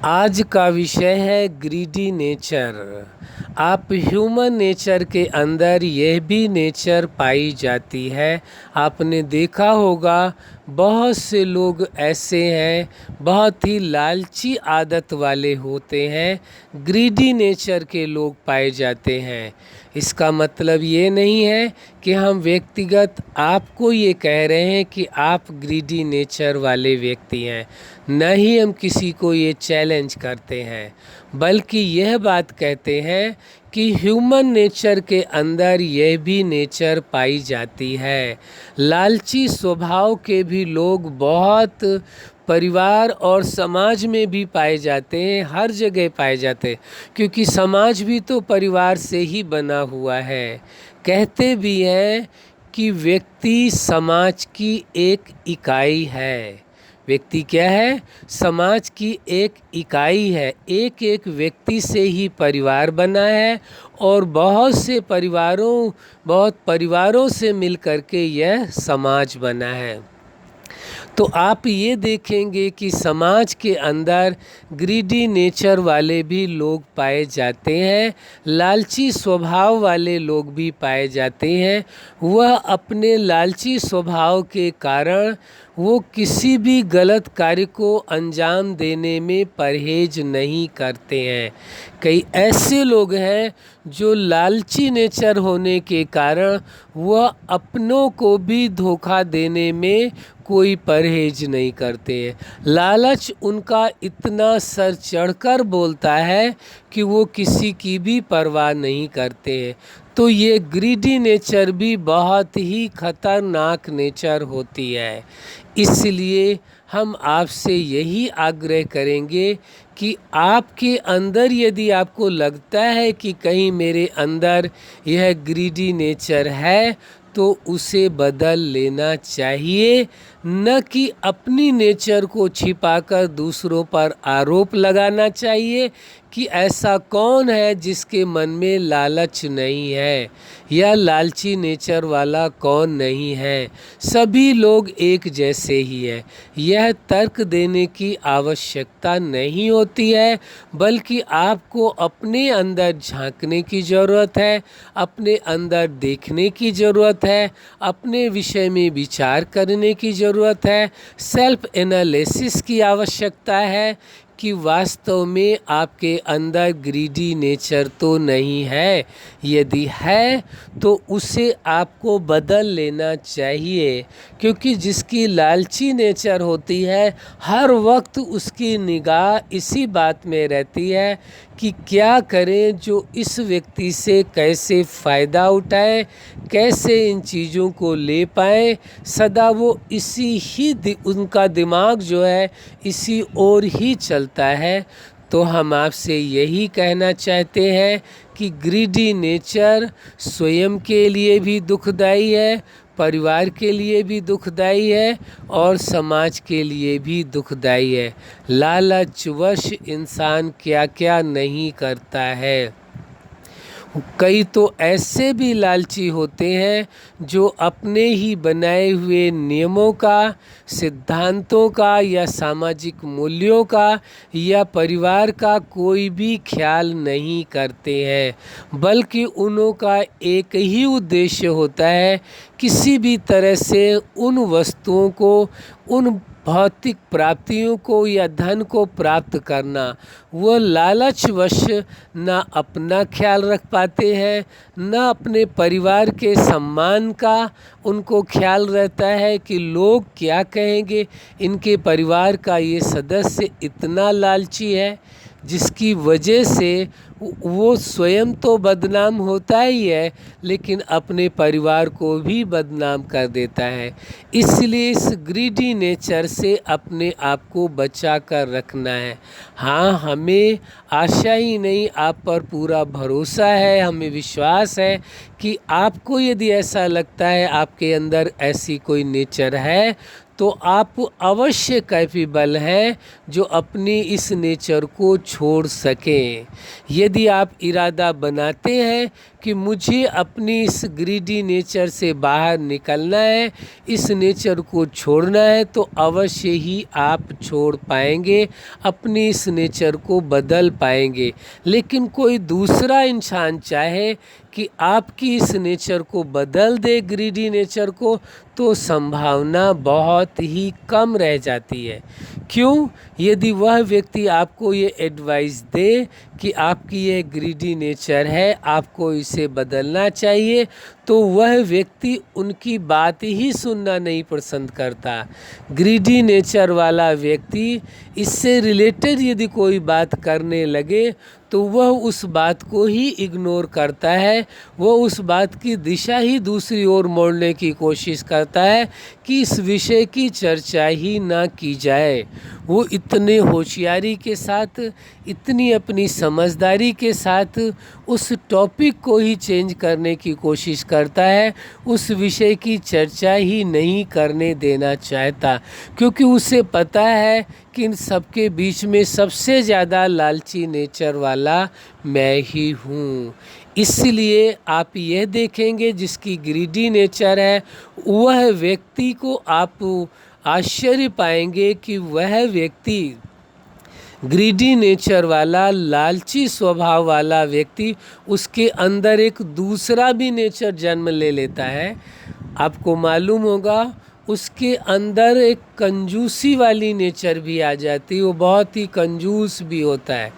आज का विषय है ग्रीडी नेचर। आप ह्यूमन नेचर के अंदर यह भी नेचर पाई जाती है। आपने देखा होगा बहुत से लोग ऐसे हैं, बहुत ही लालची आदत वाले होते हैं, ग्रीडी नेचर के लोग पाए जाते हैं। इसका मतलब ये नहीं है कि हम व्यक्तिगत आपको ये कह रहे हैं कि आप ग्रीडी नेचर वाले व्यक्ति हैं, न ही हम किसी को ये चैलेंज करते हैं, बल्कि यह बात कहते हैं कि ह्यूमन नेचर के अंदर यह भी नेचर पाई जाती है। लालची स्वभाव के भी लोग बहुत परिवार और समाज में भी पाए जाते हैं, हर जगह पाए जाते हैं, क्योंकि समाज भी तो परिवार से ही बना हुआ है। कहते भी हैं कि व्यक्ति समाज की एक इकाई है। व्यक्ति क्या है? समाज की एक इकाई है। एक एक व्यक्ति से ही परिवार बना है और बहुत परिवारों से मिल कर के यह समाज बना है। तो आप ये देखेंगे कि समाज के अंदर ग्रीडी नेचर वाले भी लोग पाए जाते हैं, लालची स्वभाव वाले लोग भी पाए जाते हैं। वह अपने लालची स्वभाव के कारण वो किसी भी गलत कार्य को अंजाम देने में परहेज नहीं करते हैं। कई ऐसे लोग हैं जो लालची नेचर होने के कारण वह अपनों को भी धोखा देने में कोई परहेज नहीं करते हैं। लालच उनका इतना सर चढ़कर बोलता है कि वो किसी की भी परवाह नहीं करते हैं। तो ये ग्रीडी नेचर भी बहुत ही खतरनाक नेचर होती है। इसलिए हम आपसे यही आग्रह करेंगे कि आपके अंदर यदि आपको लगता है कि कहीं मेरे अंदर यह ग्रीडी नेचर है तो उसे बदल लेना चाहिए, न कि अपनी नेचर को छिपाकर दूसरों पर आरोप लगाना चाहिए कि ऐसा कौन है जिसके मन में लालच नहीं है या लालची नेचर वाला कौन नहीं है। सभी लोग एक जैसे ही है। यह तर्क देने की आवश्यकता नहीं होती है, बल्कि आपको अपने अंदर झांकने की ज़रूरत है, अपने अंदर देखने की ज़रूरत है, अपने विषय में विचार करने की ज़रूरत है, सेल्फ एनालिसिस की आवश्यकता है कि वास्तव में आपके अंदर ग्रीडी नेचर तो नहीं है। यदि है तो उसे आपको बदल लेना चाहिए, क्योंकि जिसकी लालची नेचर होती है हर वक्त उसकी निगाह इसी बात में रहती है कि क्या करें, जो इस व्यक्ति से कैसे फ़ायदा उठाएं, कैसे इन चीज़ों को ले पाएं। सदा वो उनका दिमाग जो है इसी ओर ही चलता है। तो हम आपसे यही कहना चाहते हैं कि ग्रीडी नेचर स्वयं के लिए भी दुखदाई है, परिवार के लिए भी दुखदाई है और समाज के लिए भी दुखदाई है। लालचवश इंसान क्या क्या नहीं करता है। कई तो ऐसे भी लालची होते हैं जो अपने ही बनाए हुए नियमों का, सिद्धांतों का या सामाजिक मूल्यों का या परिवार का कोई भी ख्याल नहीं करते हैं, बल्कि उनका एक ही उद्देश्य होता है, किसी भी तरह से उन वस्तुओं को, उन भौतिक प्राप्तियों को या धन को प्राप्त करना। वह लालचवश न अपना ख्याल रख पाते हैं, न अपने परिवार के सम्मान का उनको ख्याल रहता है कि लोग क्या कहेंगे। इनके परिवार का ये सदस्य इतना लालची है जिसकी वजह से वो स्वयं तो बदनाम होता ही है, लेकिन अपने परिवार को भी बदनाम कर देता है। इसलिए इस ग्रीडी नेचर से अपने आप को बचा कर रखना है। हाँ, हमें आशा ही नहीं, आप पर पूरा भरोसा है, हमें विश्वास है कि आपको यदि ऐसा लगता है आपके अंदर ऐसी कोई नेचर है तो आप अवश्य कैपेबल हैं जो अपनी इस नेचर को छोड़ सकें। यदि आप इरादा बनाते हैं कि मुझे अपनी इस ग्रीडी नेचर से बाहर निकलना है, इस नेचर को छोड़ना है, तो अवश्य ही आप छोड़ पाएंगे, अपनी इस नेचर को बदल पाएंगे। लेकिन कोई दूसरा इंसान चाहे कि आपकी इस नेचर को बदल दे, ग्रीडी नेचर को, तो संभावना बहुत ही कम रह जाती है। क्यों? यदि वह व्यक्ति आपको ये एडवाइस दे कि आपकी ये ग्रीडी नेचर है, आपको इसे बदलना चाहिए, तो वह व्यक्ति उनकी बात ही सुनना नहीं पसंद करता। ग्रीडी नेचर वाला व्यक्ति इससे रिलेटेड यदि कोई बात करने लगे तो वह उस बात को ही इग्नोर करता है, वह उस बात की दिशा ही दूसरी ओर मोड़ने की कोशिश करता है कि इस विषय की चर्चा ही ना की जाए। वो इतने होशियारी के साथ, इतनी अपनी समझदारी के साथ उस टॉपिक को ही चेंज करने की कोशिश करता है, उस विषय की चर्चा ही नहीं करने देना चाहता, क्योंकि उसे पता है कि इन सबके बीच में सबसे ज़्यादा लालची नेचर वाला मैं ही हूँ। इसलिए आप यह देखेंगे जिसकी ग्रीडी नेचर है, वह व्यक्ति को आप आश्चर्य पाएंगे कि वह व्यक्ति ग्रीडी नेचर वाला, लालची स्वभाव वाला व्यक्ति, उसके अंदर एक दूसरा भी नेचर जन्म ले लेता है। आपको मालूम होगा उसके अंदर एक कंजूसी वाली नेचर भी आ जाती है, वो बहुत ही कंजूस भी होता है,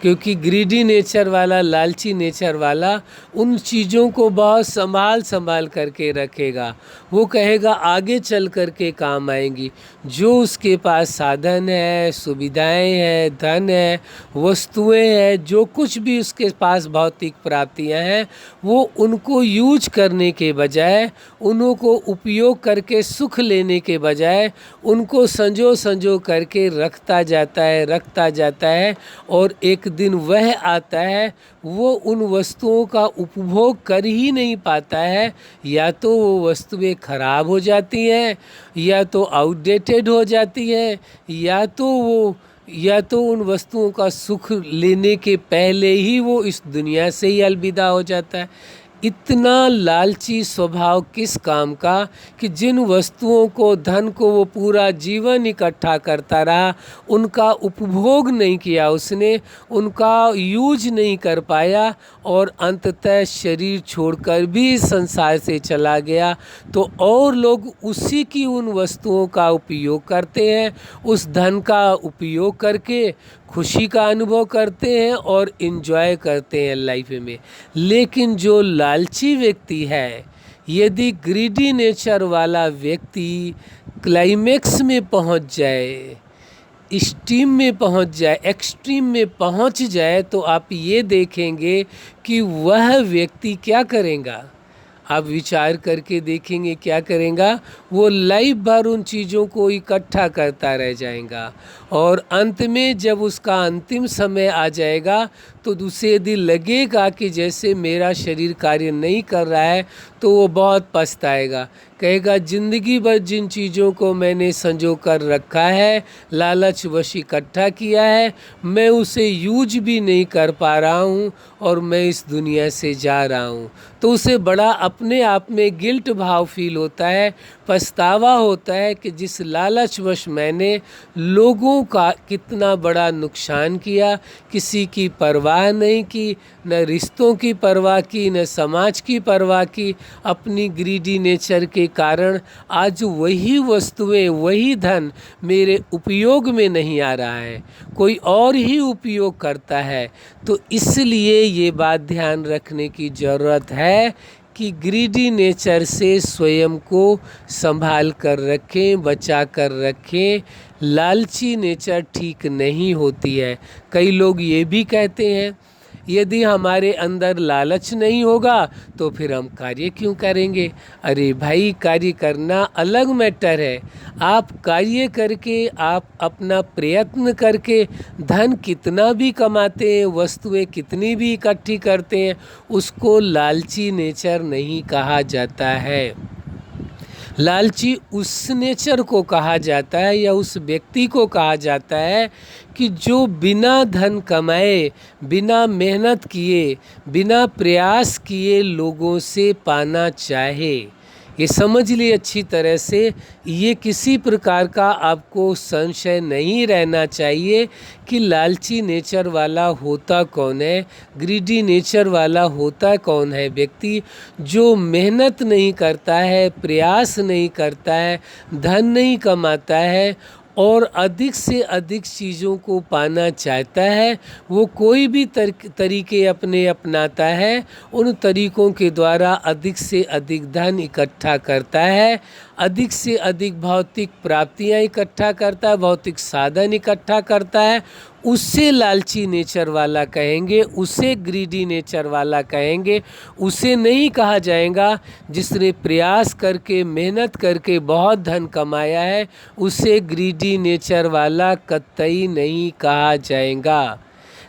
क्योंकि ग्रीडी नेचर वाला, लालची नेचर वाला उन चीज़ों को बहुत संभाल करके रखेगा। वो कहेगा आगे चल कर के काम आएंगी। जो उसके पास साधन है, सुविधाएं हैं, धन है, वस्तुएं हैं, जो कुछ भी उसके पास भौतिक प्राप्तियां हैं, वो उनको यूज करने के बजाय, उनको उपयोग करके सुख लेने के बजाय, उनको संजो करके रखता जाता है और एक दिन वह आता है, वो उन वस्तुओं का उपभोग कर ही नहीं पाता है। या तो वो वस्तुएं खराब हो जाती हैं, या तो आउटडेटेड हो जाती हैं, या तो उन वस्तुओं का सुख लेने के पहले ही वो इस दुनिया से ही अलविदा हो जाता है। इतना लालची स्वभाव किस काम का कि जिन वस्तुओं को, धन को वो पूरा जीवन इकट्ठा करता रहा, उनका उपभोग नहीं किया उसने, उनका यूज नहीं कर पाया और अंततः शरीर छोड़कर भी इस संसार से चला गया, तो और लोग उसी की उन वस्तुओं का उपयोग करते हैं, उस धन का उपयोग करके खुशी का अनुभव करते हैं और इन्जॉय करते हैं लाइफ में। लेकिन जो लालची व्यक्ति है, यदि ग्रीडी नेचर वाला व्यक्ति क्लाइमेक्स में पहुंच जाए, एक्सट्रीम में पहुंच जाए, तो आप ये देखेंगे कि वह व्यक्ति क्या करेगा। आप विचार करके देखेंगे क्या करेगा। वो लाइफ भर उन चीज़ों को इकट्ठा करता रह जाएगा और अंत में जब उसका अंतिम समय आ जाएगा तो उसे यदि लगेगा कि जैसे मेरा शरीर कार्य नहीं कर रहा है, तो वो बहुत पछताएगा, कहेगा ज़िंदगी भर जिन चीज़ों को मैंने संजो कर रखा है, लालच वश इकट्ठा किया है, मैं उसे यूज भी नहीं कर पा रहा हूँ और मैं इस दुनिया से जा रहा हूँ। तो उसे बड़ा अपने आप में गिल्ट भाव फील होता है, पछतावा होता है कि जिस लालच वश मैंने लोगों का कितना बड़ा नुकसान किया, किसी की परवाह नहीं की, न रिश्तों की परवाह की, न समाज की परवाह की। अपनी ग्रीडी नेचर के कारण आज वही वस्तुएं, वही धन मेरे उपयोग में नहीं आ रहा है, कोई और ही उपयोग करता है। तो इसलिए ये बात ध्यान रखने की ज़रूरत है कि ग्रीडी नेचर से स्वयं को संभाल कर रखें, बचा कर रखें। लालची नेचर ठीक नहीं होती है। कई लोग ये भी कहते हैं यदि हमारे अंदर लालच नहीं होगा तो फिर हम कार्य क्यों करेंगे। अरे भाई, कार्य करना अलग मैटर है। आप कार्य करके, आप अपना प्रयत्न करके धन कितना भी कमाते हैं, वस्तुएं कितनी भी इकट्ठी करते हैं, उसको लालची नेचर नहीं कहा जाता है। लालची उस नेचर को कहा जाता है या उस व्यक्ति को कहा जाता है कि जो बिना धन कमाए, बिना मेहनत किए, बिना प्रयास किए लोगों से पाना चाहे। ये समझ लिए अच्छी तरह से, ये किसी प्रकार का आपको संशय नहीं रहना चाहिए कि लालची नेचर वाला होता कौन है, ग्रीडी नेचर वाला होता कौन है। व्यक्ति जो मेहनत नहीं करता है, प्रयास नहीं करता है, धन नहीं कमाता है और अधिक से अधिक चीज़ों को पाना चाहता है, वो कोई भी तरीके अपनाता है, उन तरीकों के द्वारा अधिक से अधिक धन इकट्ठा करता है, अधिक से अधिक भौतिक प्राप्तियां इकट्ठा करता है, भौतिक साधन इकट्ठा करता है, उससे लालची नेचर वाला कहेंगे, उसे ग्रीडी नेचर वाला कहेंगे। उसे नहीं कहा जाएगा जिसने प्रयास करके, मेहनत करके बहुत धन कमाया है, उसे ग्रीडी नेचर वाला कतई नहीं कहा जाएगा।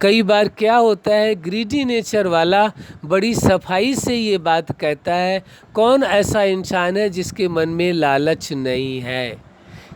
कई बार क्या होता है, ग्रीडी नेचर वाला बड़ी सफाई से ये बात कहता है, कौन ऐसा इंसान है जिसके मन में लालच नहीं है।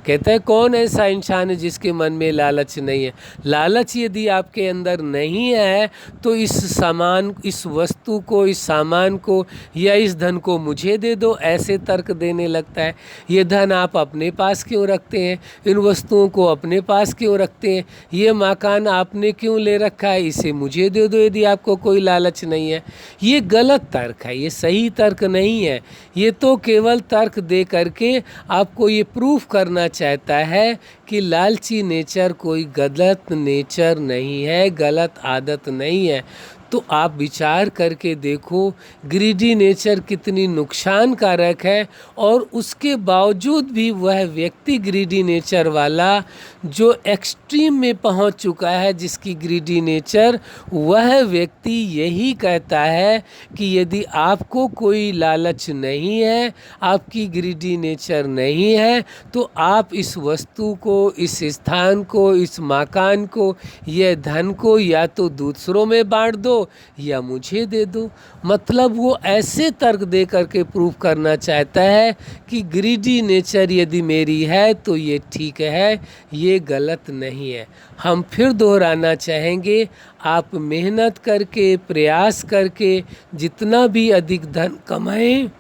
कहता है कौन ऐसा इंसान है जिसके मन में लालच नहीं है। लालच यदि आपके अंदर नहीं है तो इस सामान, इस वस्तु को, इस सामान को या इस धन को मुझे दे दो, ऐसे तर्क देने लगता है। ये धन आप अपने पास क्यों रखते हैं, इन वस्तुओं को अपने पास क्यों रखते हैं, ये मकान आपने क्यों ले रखा है, इसे मुझे दे दो यदि आपको कोई लालच नहीं है। ये गलत तर्क है, ये सही तर्क नहीं है। ये तो केवल तर्क दे करके आपको ये प्रूफ करना चाहता है कि लालची नेचर कोई गलत नेचर नहीं है, गलत आदत नहीं है। तो आप विचार करके देखो ग्रीडी नेचर कितनी नुकसानकारक है, और उसके बावजूद भी वह व्यक्ति ग्रीडी नेचर वाला जो एक्सट्रीम में पहुंच चुका है, जिसकी ग्रीडी नेचर, वह व्यक्ति यही कहता है कि यदि आपको कोई लालच नहीं है, आपकी ग्रीडी नेचर नहीं है, तो आप इस वस्तु को, इस स्थान को, इस मकान को, यह धन को या तो दूसरों में बांट दो या मुझे दे दो। मतलब वो ऐसे तर्क दे करके प्रूव करना चाहता है कि ग्रीडी नेचर यदि मेरी है तो ये ठीक है, ये गलत नहीं है। हम फिर दोहराना चाहेंगे, आप मेहनत करके, प्रयास करके जितना भी अधिक धन कमाएं,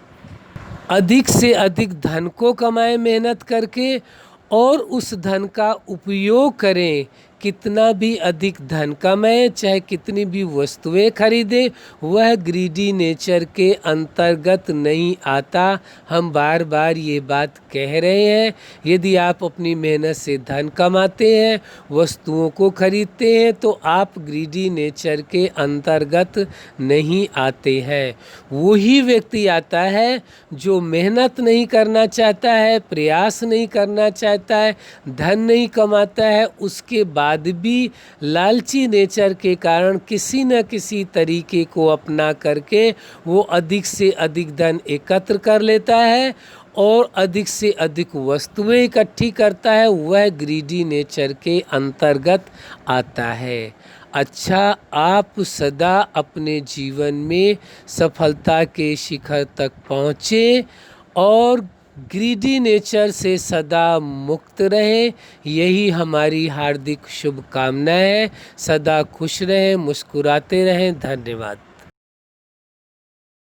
अधिक से अधिक धन को कमाएं मेहनत करके, और उस धन का उपयोग करें। कितना भी अधिक धन कमाएं, चाहे कितनी भी वस्तुएं खरीदें, वह ग्रीडी नेचर के अंतर्गत नहीं आता। हम बार बार ये बात कह रहे हैं। यदि आप अपनी मेहनत से धन कमाते हैं, वस्तुओं को खरीदते हैं, तो आप ग्रीडी नेचर के अंतर्गत नहीं आते हैं। वही व्यक्ति आता है जो मेहनत नहीं करना चाहता है, प्रयास नहीं करना चाहता है, धन नहीं कमाता है, उसके बाद भी लालची नेचर के कारण किसी न किसी तरीके को अपना करके वो अधिक से अधिक धन एकत्र कर लेता है और अधिक से अधिक वस्तुएं इकट्ठी करता है। वह ग्रीडी नेचर के अंतर्गत आता है। अच्छा, आप सदा अपने जीवन में सफलता के शिखर तक पहुँचे और ग्रीडी नेचर से सदा मुक्त रहें, यही हमारी हार्दिक शुभकामना है। सदा खुश रहें, मुस्कुराते रहें। धन्यवाद।